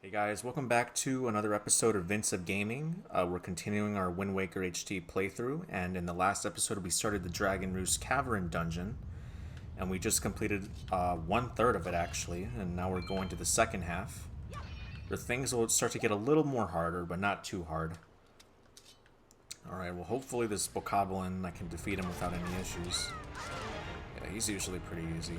Hey guys, welcome back to another episode of Vince of Gaming. We're continuing our Wind Waker HD playthrough, and in the last episode we started the Dragon Roost Cavern dungeon, and we just completed 1/3 of it actually, and now we're going to the second half, where things will start to get a little more harder, but not too hard. Alright, well hopefully this Bokoblin, I can defeat him without any issues. Yeah, he's usually pretty easy.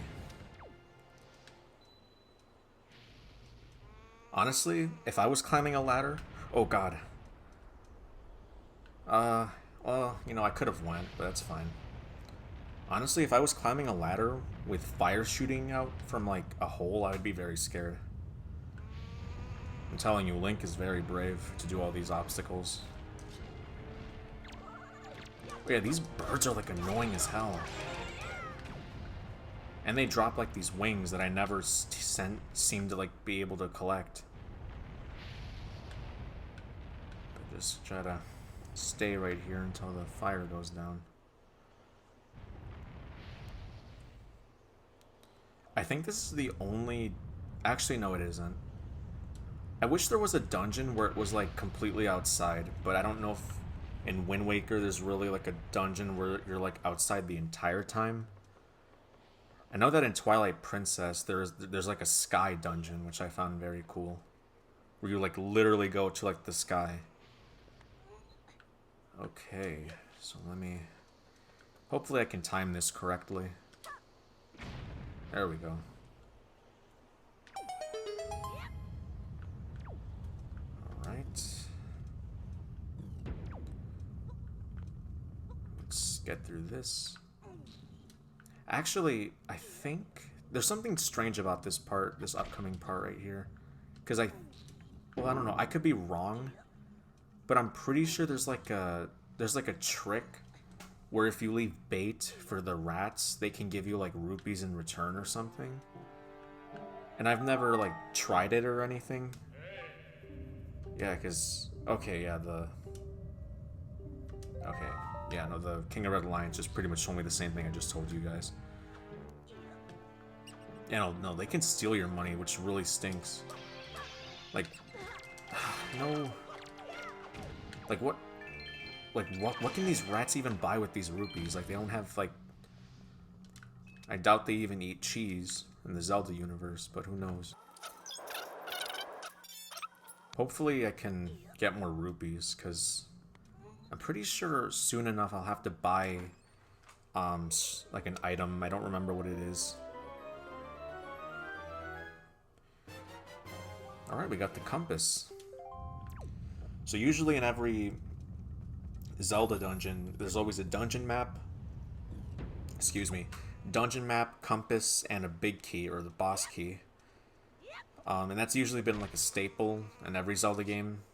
Honestly, if I was climbing a ladder... Oh, God. Well, you know, I could have went, but that's fine. Honestly, if I was climbing a ladder with fire shooting out from, like, a hole, I would be very scared. I'm telling you, Link is very brave to do all these obstacles. But yeah, these birds are, like, annoying as hell. And they drop, like, these wings that I never seem to, like, be able to collect. But just try to stay right here until the fire goes down. I think this is the only... Actually, no, it isn't. I wish there was a dungeon where it was, like, completely outside. But I don't know if in Wind Waker there's really, like, a dungeon where you're, like, outside the entire time. I know that in Twilight Princess, there's like a sky dungeon, which I found very cool. Where you like literally go to like the sky. Okay, so let me... Hopefully I can time this correctly. There we go. Alright. Let's get through this. Actually, I think there's something strange about this part, this upcoming part right here. Because well, I don't know, I could be wrong, but I'm pretty sure there's like a trick where if you leave bait for the rats, they can give you like rupees in return or something. And I've never like tried it or anything. Yeah, because, okay, yeah, okay. Yeah, no, the King of Red Lions just pretty much told me the same thing I just told you guys. Yeah, no, they can steal your money, which really stinks. Like, no. Like, what? Like, what can these rats even buy with these rupees? Like, they don't have, like... I doubt they even eat cheese in the Zelda universe, but who knows. Hopefully I can get more rupees, because... I'm pretty sure soon enough I'll have to buy, like an item. I don't remember what it is. Alright, we got the compass. So usually in every Zelda dungeon, there's always a dungeon map. Excuse me. Dungeon map, compass, and a big key, or the boss key. And that's usually been like a staple in every Zelda game.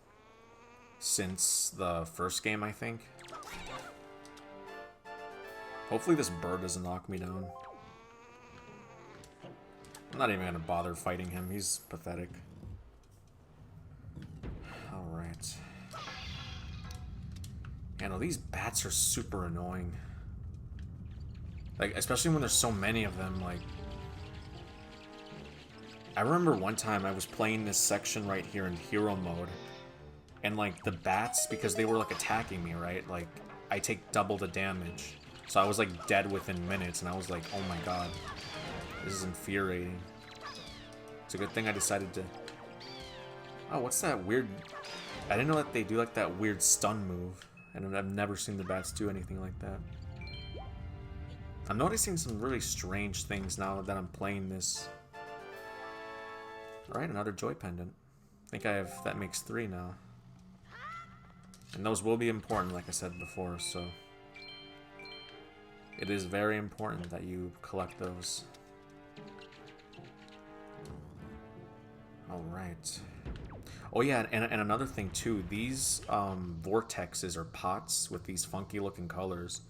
Since the first game, I think. Hopefully this bird doesn't knock me down. I'm not even gonna bother fighting him, he's pathetic. Alright. Yeah, no, these bats are super annoying. Like, especially when there's so many of them, like... I remember one time I was playing this section right here in hero mode. And, like, the bats, because they were, like, attacking me, right? Like, I take double the damage. So I was, like, dead within minutes, and I was like, oh my god. This is infuriating. It's a good thing I decided to... Oh, what's that weird... I didn't know that they do, like, that weird stun move. And I've never seen the bats do anything like that. I'm noticing some really strange things now that I'm playing this. Alright, another joy pendant. I think I have... that makes 3 now. And those will be important, like I said before, so... It is very important that you collect those. Alright. Oh yeah, and another thing too, these vortexes or pots with these funky looking colors,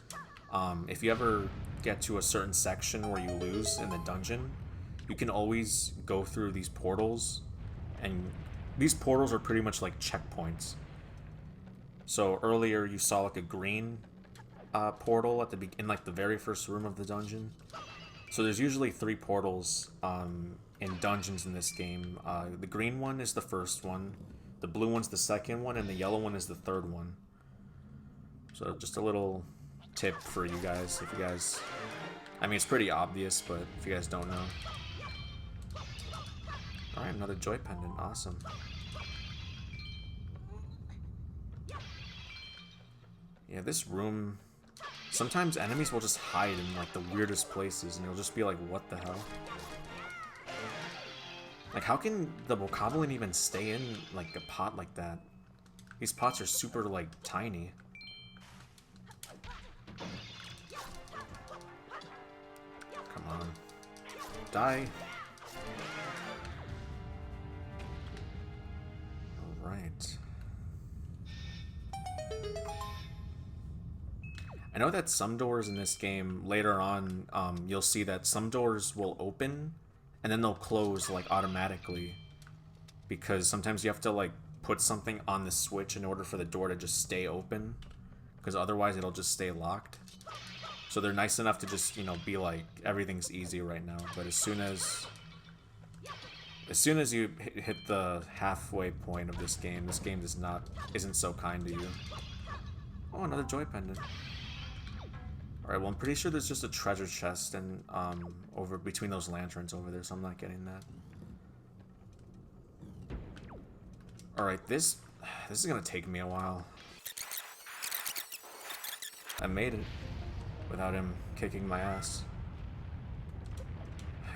if you ever get to a certain section where you lose in the dungeon, you can always go through these portals, and these portals are pretty much like checkpoints. So earlier you saw like a green portal at in like the very first room of the dungeon. So there's usually 3 portals in dungeons in this game. The green one is the first one, the blue one's the second one, and the yellow one is the third one. So just a little tip for you guys, if you guys... I mean, it's pretty obvious, but if you guys don't know. Alright, another joy pendant. Awesome. Yeah, this room... Sometimes enemies will just hide in, like, the weirdest places, and you'll just be like, what the hell? Like, how can the bokoblin even stay in, like, a pot like that? These pots are super, like, tiny. Come on. Die. Alright. I know that some doors in this game, later on, you'll see that some doors will open, and then they'll close, like, automatically. Because sometimes you have to, like, put something on the switch in order for the door to just stay open. Because otherwise it'll just stay locked. So they're nice enough to just, you know, be like, everything's easy right now. But as soon as you hit the halfway point of this game isn't so kind to you. Oh, another joy pendant. Alright, well, I'm pretty sure there's just a treasure chest and over between those lanterns over there, so I'm not getting that. Alright, this is gonna take me a while. I made it without him kicking my ass.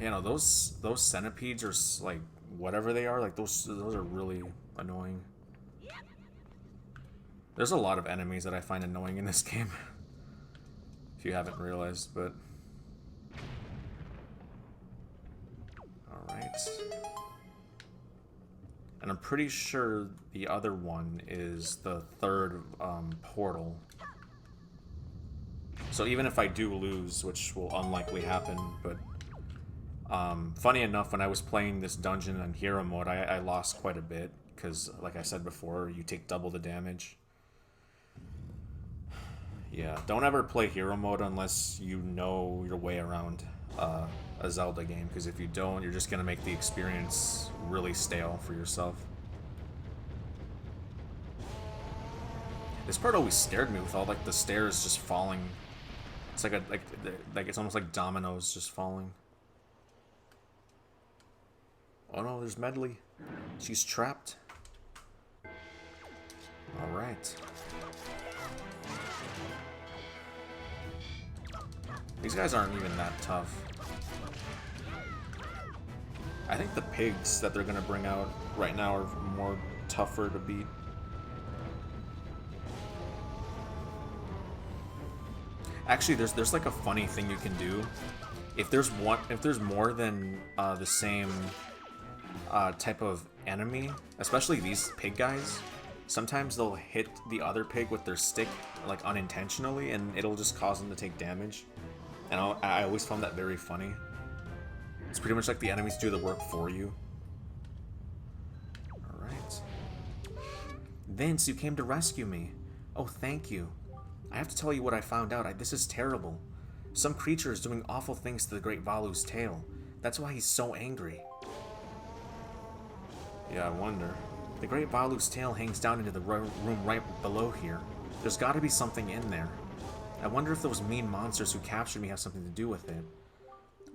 You know, those centipedes are like whatever they are, like those are really annoying. There's a lot of enemies that I find annoying in this game. If you haven't realized, but... Alright. And I'm pretty sure the other one is the third portal. So even if I do lose, which will unlikely happen, but... funny enough, when I was playing this dungeon on hero mode, I lost quite a bit, because, like I said before, you take double the damage. Yeah, don't ever play hero mode unless you know your way around a Zelda game, because if you don't, you're just going to make the experience really stale for yourself. This part always scared me with all, like, the stairs just falling. It's like it's almost like dominoes just falling. Oh no, there's Medley. She's trapped. Alright. These guys aren't even that tough. I think the pigs that they're gonna bring out right now are more tougher to beat. Actually, there's like a funny thing you can do. If there's more than the same type of enemy, especially these pig guys, sometimes they'll hit the other pig with their stick, like, unintentionally, and it'll just cause them to take damage. And I always found that very funny. It's pretty much like the enemies do the work for you. Alright. Vince, you came to rescue me. Oh, thank you. I have to tell you what I found out. This is terrible. Some creature is doing awful things to the Great Valu's tail. That's why he's so angry. Yeah, I wonder. The Great Valu's tail hangs down into the room right below here. There's got to be something in there. I wonder if those mean monsters who captured me have something to do with it.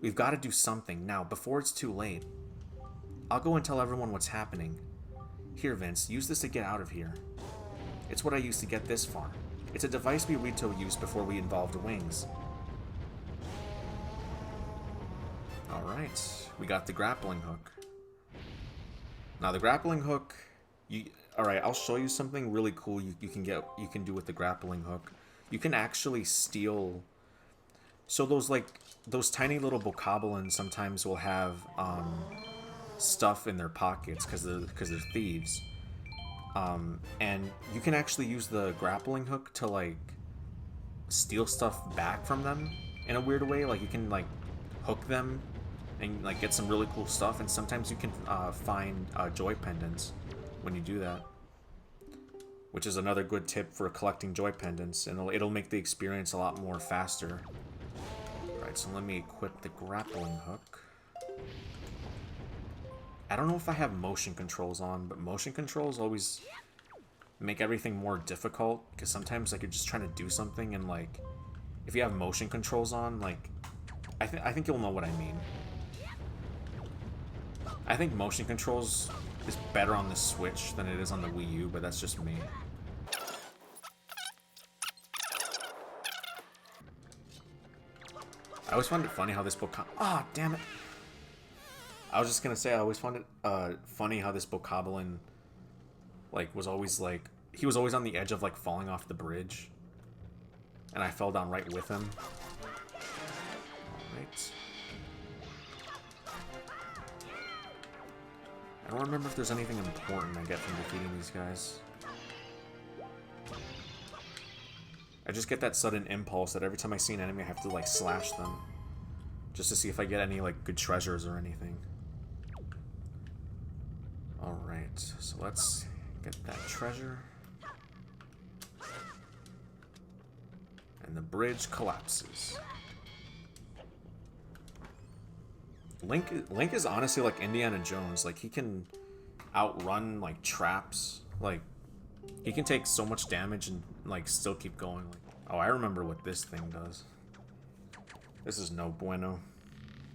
We've got to do something now, before it's too late. I'll go and tell everyone what's happening. Here, Vince, use this to get out of here. It's what I used to get this far. It's a device we Rito used before we involved wings. Alright, we got the grappling hook. Now the grappling hook, alright, I'll show you something really cool you can do with the grappling hook. You can actually steal. So those tiny little bokoblins sometimes will have stuff in their pockets because they're thieves. And you can actually use the grappling hook to, like, steal stuff back from them in a weird way. Like, you can, like, hook them and, like, get some really cool stuff. And sometimes you can find joy pendants when you do that, which is another good tip for collecting joy pendants, and it'll make the experience a lot more faster. Alright, so let me equip the grappling hook. I don't know if I have motion controls on, but motion controls always make everything more difficult, because sometimes like you're just trying to do something and like if you have motion controls on, like I think you'll know what I mean. I think motion controls is better on the Switch than it is on the Wii U, but that's just me. I always find it funny how this ah, damn it. I was just gonna say, I always found it funny how this bokoblin like was always like, he was always on the edge of like falling off the bridge, and I fell down right with him. Alright. I don't remember if there's anything important I get from defeating these guys. I just get that sudden impulse that every time I see an enemy I have to like slash them, just to see if I get any like good treasures or anything. Alright, so let's get that treasure. And the bridge collapses. Link is honestly like Indiana Jones. Like, he can outrun like traps. Like, he can take so much damage and like still keep going. Like, oh, I remember what this thing does. This is no bueno.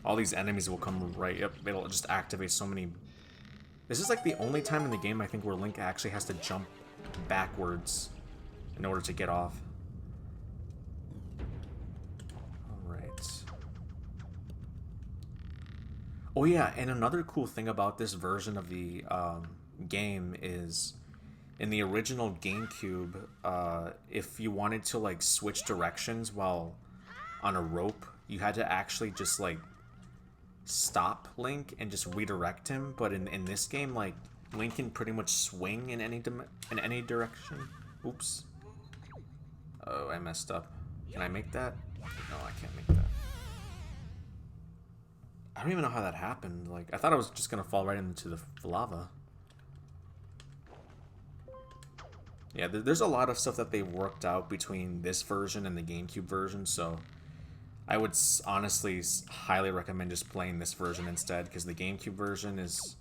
All these enemies will come right up. It'll just activate so many. This is like the only time in the game I think where Link actually has to jump backwards in order to get off. Oh yeah, and another cool thing about this version of the game is, in the original GameCube, if you wanted to like switch directions while on a rope, you had to actually just like stop Link and just redirect him. But in this game, like, Link can pretty much swing in any direction. Oops. Oh, I messed up. Can I make that? No, I can't make that. I don't even know how that happened. Like, I thought I was just gonna fall right into the lava. Yeah, there's a lot of stuff that they worked out between this version and the GameCube version, so I would honestly highly recommend just playing this version instead, because the GameCube version is,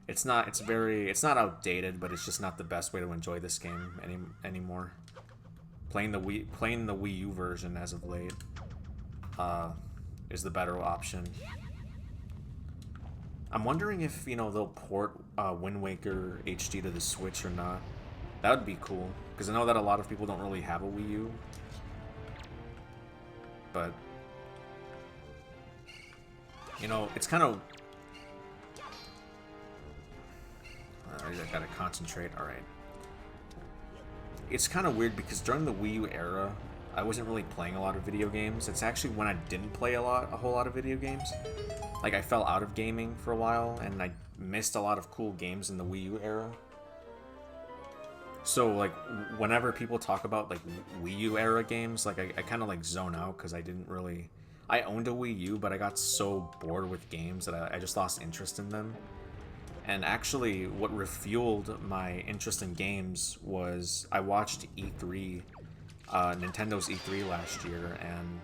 it's not outdated, but it's just not the best way to enjoy this game anymore. Playing the Wii U version as of late is the better option. I'm wondering if, you know, they'll port Wind Waker HD to the Switch or not. That would be cool, because I know that a lot of people don't really have a Wii U. But, you know, it's kind of... I gotta concentrate, alright. It's kind of weird, because during the Wii U era, I wasn't really playing a lot of video games. It's actually when I didn't play a whole lot of video games. Like, I fell out of gaming for a while, and I missed a lot of cool games in the Wii U era. So, like, whenever people talk about, like, Wii U era games, like, I kind of, like, zone out, because I didn't really... I owned a Wii U, but I got so bored with games that I just lost interest in them. And actually, what refueled my interest in games was I watched E3, Nintendo's E3 last year, and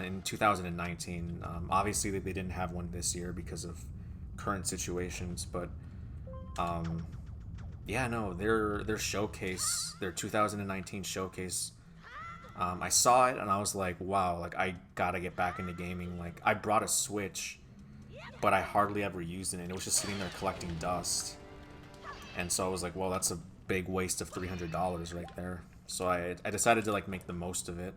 in 2019. Obviously, they didn't have one this year because of current situations, but yeah, no, their showcase, their 2019 showcase, I saw it and I was like, wow, like, I gotta get back into gaming. Like, I brought a Switch, but I hardly ever used it, and it was just sitting there collecting dust. And so I was like, well, that's a big waste of $300 right there. So I decided to, like, make the most of it.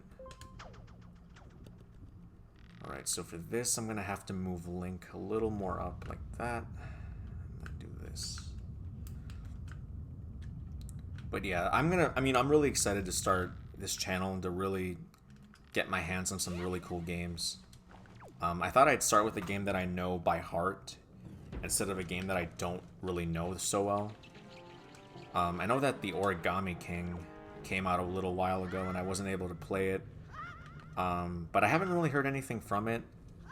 Alright, so for this, I'm gonna have to move Link a little more up like that. And then do this. But yeah, I'm really excited to start this channel and to really get my hands on some really cool games. I thought I'd start with a game that I know by heart, instead of a game that I don't really know so well. I know that the Origami King came out a little while ago, and I wasn't able to play it. But I haven't really heard anything from it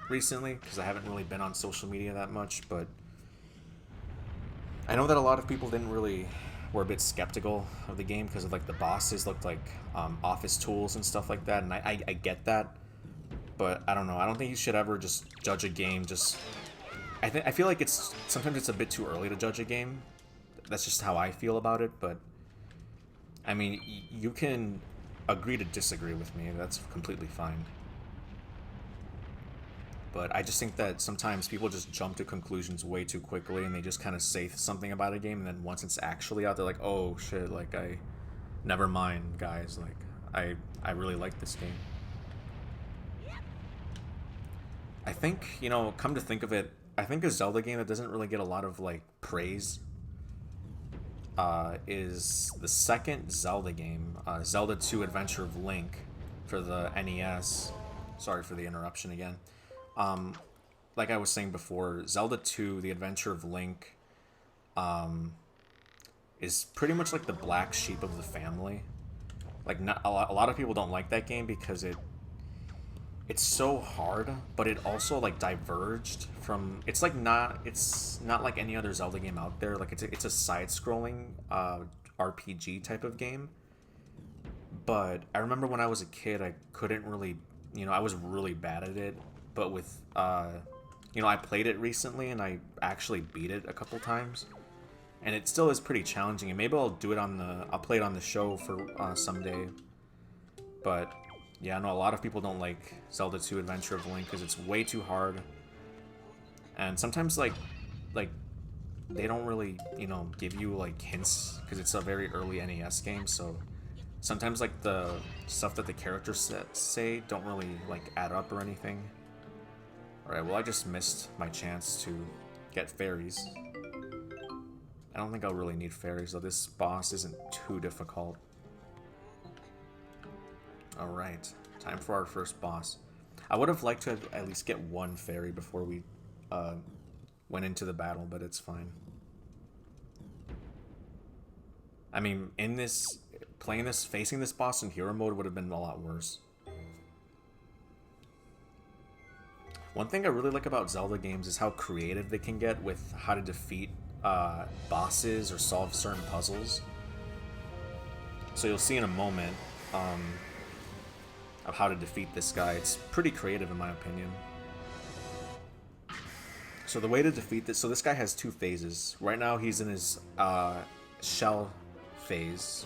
recently, because I haven't really been on social media that much, but I know that a lot of people were a bit skeptical of the game, because of, like, the bosses looked like office tools and stuff like that, and I get that, but I don't know, I don't think you should ever just judge a game just I feel like it's sometimes it's a bit too early to judge a game. That's just how I feel about it, but I mean, you can agree to disagree with me. That's completely fine. But I just think that sometimes people just jump to conclusions way too quickly, and they just kind of say something about a game, and then once it's actually out, they're like, "Oh shit! Like never mind, guys. Like I really like this game." I think, you know, come to think of it, I think a Zelda game that doesn't really get a lot of like praise is the second Zelda game, Zelda 2: Adventure of Link for the NES. Sorry for the interruption again. Um, like I was saying before, Zelda 2: The Adventure of Link is pretty much like the black sheep of the family. Like not a lot of people don't like that game because it's so hard, but it also like diverged from. It's not like any other Zelda game out there. Like it's a side-scrolling RPG type of game. But I remember when I was a kid, I couldn't really, you know, I was really bad at it. But with you know, I played it recently and I actually beat it a couple times, and it still is pretty challenging. And maybe I'll play it on the show for someday. But yeah, I know a lot of people don't like Zelda 2: Adventure of Link because it's way too hard. And sometimes like they don't really, you know, give you like hints because it's a very early NES game, so sometimes like the stuff that the characters say don't really like add up or anything. Alright, well I just missed my chance to get fairies. I don't think I'll really need fairies though. This boss isn't too difficult. Alright, time for our first boss. I would have liked to at least get one fairy before we went into the battle, but it's fine. I mean, facing this boss in hero mode would have been a lot worse. One thing I really like about Zelda games is how creative they can get with how to defeat bosses or solve certain puzzles. So you'll see in a moment of how to defeat this guy. It's pretty creative in my opinion. So the way to defeat this, so this guy has two phases. Right now he's in his shell phase.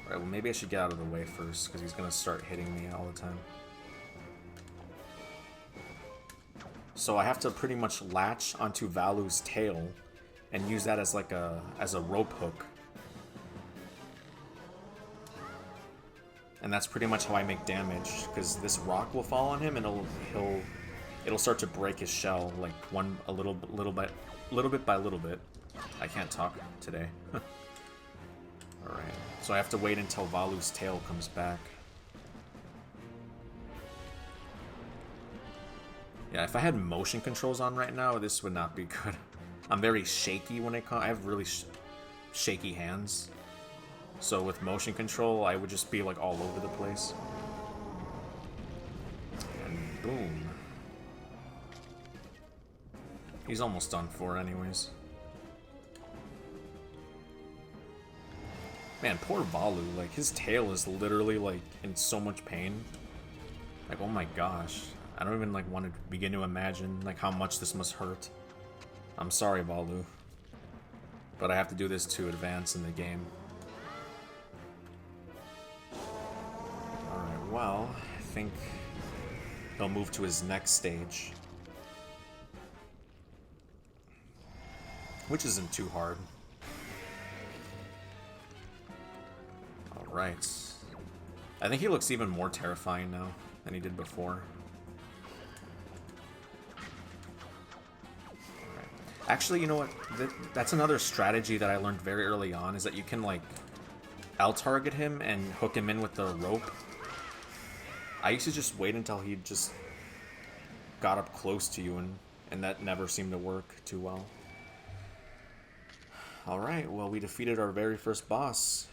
Alright, well maybe I should get out of the way first because he's going to start hitting me all the time. So I have to pretty much latch onto Valu's tail and use that as like a rope hook. And that's pretty much how I make damage, because this rock will fall on him and it'll start to break his shell like a little bit by little bit. I can't talk today. Alright, so I have to wait until Valu's tail comes back. Yeah, if I had motion controls on right now, this would not be good. I'm very shaky when I have really shaky hands. So with motion control, I would just be like all over the place. And boom. He's almost done for anyways. Man, poor Valu, like his tail is literally like in so much pain. Like, oh my gosh. I don't even like want to begin to imagine like how much this must hurt. I'm sorry, Valu. But I have to do this to advance in the game. Alright, well, I think he'll move to his next stage. Which isn't too hard. Alright. I think he looks even more terrifying now than he did before. Actually, you know what? That's another strategy that I learned very early on, is that you can, like, L-target him and hook him in with the rope. I used to just wait until he just got up close to you, and that never seemed to work too well. Alright, well, we defeated our very first boss.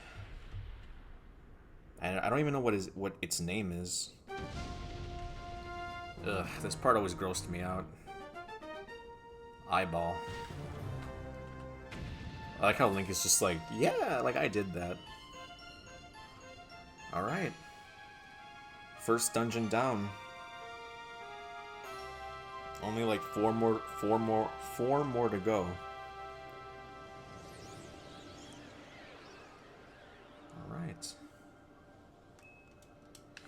And I don't even know what its name is. Ugh, this part always grossed me out. Eyeball. I like how Link is just like, yeah, like I did that. Alright. First dungeon down. Only like four more to go. Alright.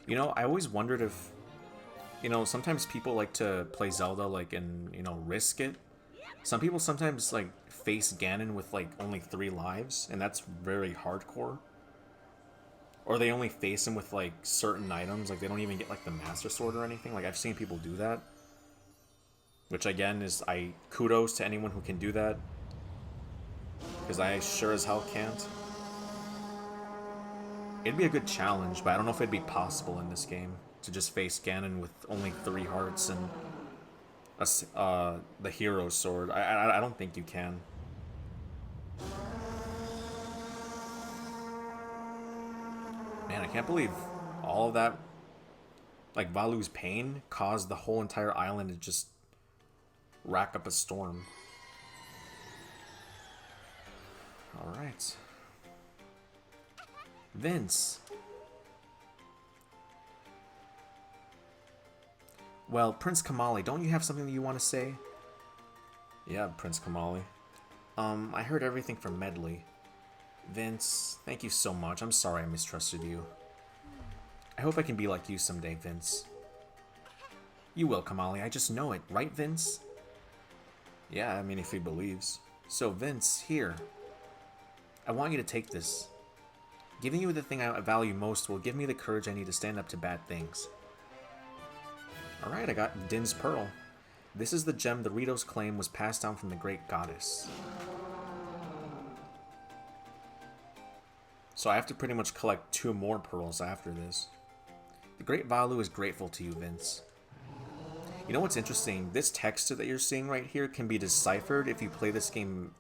You know, I always wondered if, you know, sometimes people like to play Zelda, like, and, you know, risk it. Some people sometimes, like, face Ganon with, like, only 3 lives, and that's very hardcore. Or they only face him with, like, certain items, like, they don't even get, like, the Master Sword or anything. Like, I've seen people do that. Which, again, is, kudos to anyone who can do that. Because I sure as hell can't. It'd be a good challenge, but I don't know if it'd be possible in this game to just face Ganon with only 3 hearts and the hero sword. I don't think you can. Man, I can't believe all of that, like, Valu's pain caused the whole entire island to just rack up a storm. Alright. Vince. Well, Prince Kamali, don't you have something that you want to say? Yeah, Prince Kamali. I heard everything from Medley. Vince, thank you so much. I'm sorry I mistrusted you. I hope I can be like you someday, Vince. You will, Kamali. I just know it. Right, Vince? Yeah, I mean, if he believes. So, Vince, here. I want you to take this. Giving you the thing I value most will give me the courage I need to stand up to bad things. Alright, I got Din's Pearl. This is the gem the Ritos claim was passed down from the great goddess. So I have to pretty much collect 2 more pearls after this. The Great Valu is grateful to you, Vince. You know what's interesting? This text that you're seeing right here can be deciphered if you play this game.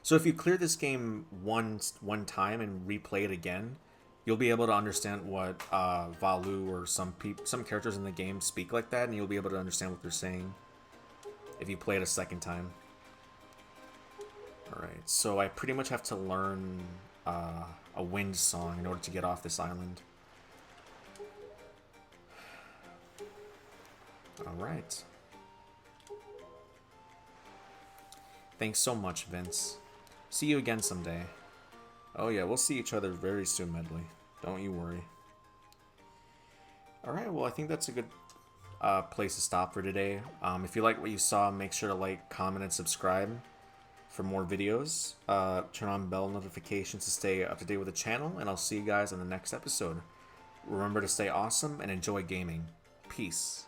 So if you clear this game one time and replay it again, you'll be able to understand what Valu or some characters in the game speak like that, and you'll be able to understand what they're saying if you play it a second time. Alright, so I pretty much have to learn a wind song in order to get off this island. Alright. Thanks so much, Vince. See you again someday. Oh yeah, we'll see each other very soon, Medley. Don't you worry. Alright, well I think that's a good place to stop for today. If you like what you saw, make sure to like, comment, and subscribe for more videos. Turn on bell notifications to stay up to date with the channel, and I'll see you guys on the next episode. Remember to stay awesome and enjoy gaming. Peace.